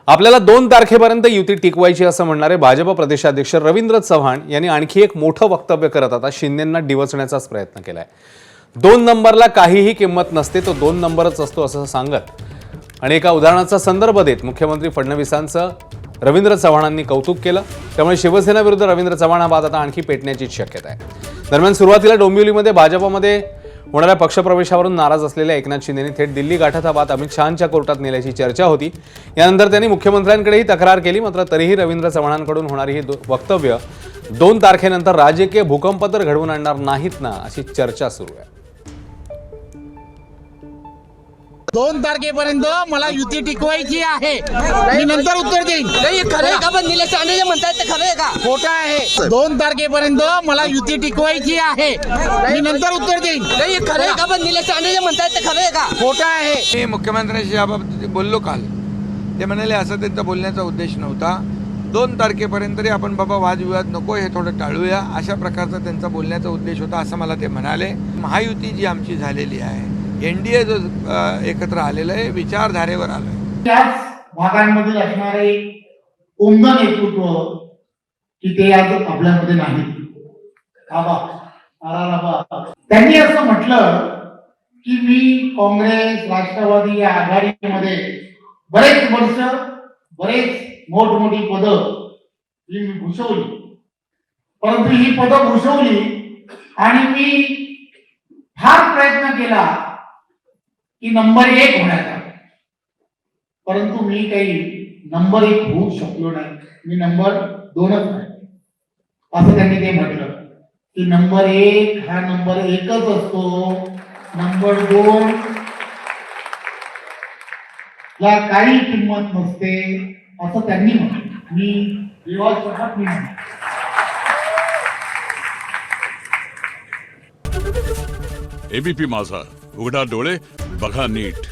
आपल्याला 2 तारखेपर्यंत युती टिकवायची असं म्हणणारे भाजप प्रदेशाध्यक्ष रवींद्र चव्हाण यांनी आणखी एक मोठं वक्तव्य करत आता शिंदेंना डिवचण्याचाच प्रयत्न केलाय। 2 नंबरला काहीही किंमत नसते, तो 2 नंबरच असतो असं सांगत आणि एका उदाहरणाचा संदर्भ देत मुख्यमंत्री फडणवीसांचं रवींद्र चव्हाणांनी कौतुक केलं। त्यामुळे शिवसेना विरुद्ध रवींद्र चव्हाण हा वाद आता आणखी पेटण्याची शक्यता आहे। दरम्यान सुरुवातीला डोंबिवलीमध्ये भाजपमध्ये होणाऱ्या पक्षप्रवेशावरून नाराज असलेल्या एकनाथ शिंदेंनी थेट दिल्ली गाठत हा वाद अमित शहांच्या कोर्टात नेल्याची चर्चा होती। यानंतर त्यांनी मुख्यमंत्र्यांकडेही तक्रार केली, मात्र तरीही रवींद्र चव्हाणांकडून होणारी ही वक्तव्य 2 तारखेनंतर राजकीय भूकंप तर घडवून आणणार नाहीत ना, अशी चर्चा सुरू आहे। 2 तारखेपर्यंत मला युती टिकवायची आहे, मी नंतर उत्तर देईन। नाही खरं आहे का? पण निलेश राणे जे म्हणतायत ते खरं आहे का? खोटं आहे। 2 तारखेपर्यंत मला युती टिकवायची आहे, मी नंतर उत्तर देईन। नाही खरं आहे का? पण निलेश राणे जे म्हणतायत ते खरं आहे का? खोटं आहे। मी मुख्यमंत्र्यांशी याबाबत बोललो काल। ते म्हणाले असं त्यांचा बोलण्याचा उद्देश नव्हता। 2 तारखेपर्यंत तरी आपण बाबा वादविवाद नको, हे थोडं टाळूया, अशा प्रकारचा त्यांचा बोलण्याचा उद्देश होता असं मला ते म्हणाले। महायुती जी आमची झालेली आहे, एनडीए जो एकत्र आलेलं आहे, विचारधारेवर आलं आहे। त्याच भागांमध्ये असणारे उमद नेतृत्व की ते आज आपल्यामध्ये नाही। त्यांनी असं म्हटलं की मी काँग्रेस राष्ट्रवादी या आघाडीमध्ये बरेच वर्ष बरेच मोठमोठी पदं मी भूषवली, परंतु ही पदं भूषवली आणि मी फार प्रयत्न केला की नंबर 1 होण्याचा, परंतु मी काही नंबर 1 होऊ शकलो नाही, मी नंबर 2च आहे असं त्यांनी ते म्हटलं की नंबर 1 हा नंबर 1च असतो, नंबर 2 ला काही किंमत नसते असं त्यांनी म्हटलं। मी विवाद मी एबीपी माझा, उघडा डोळे बघा नीट।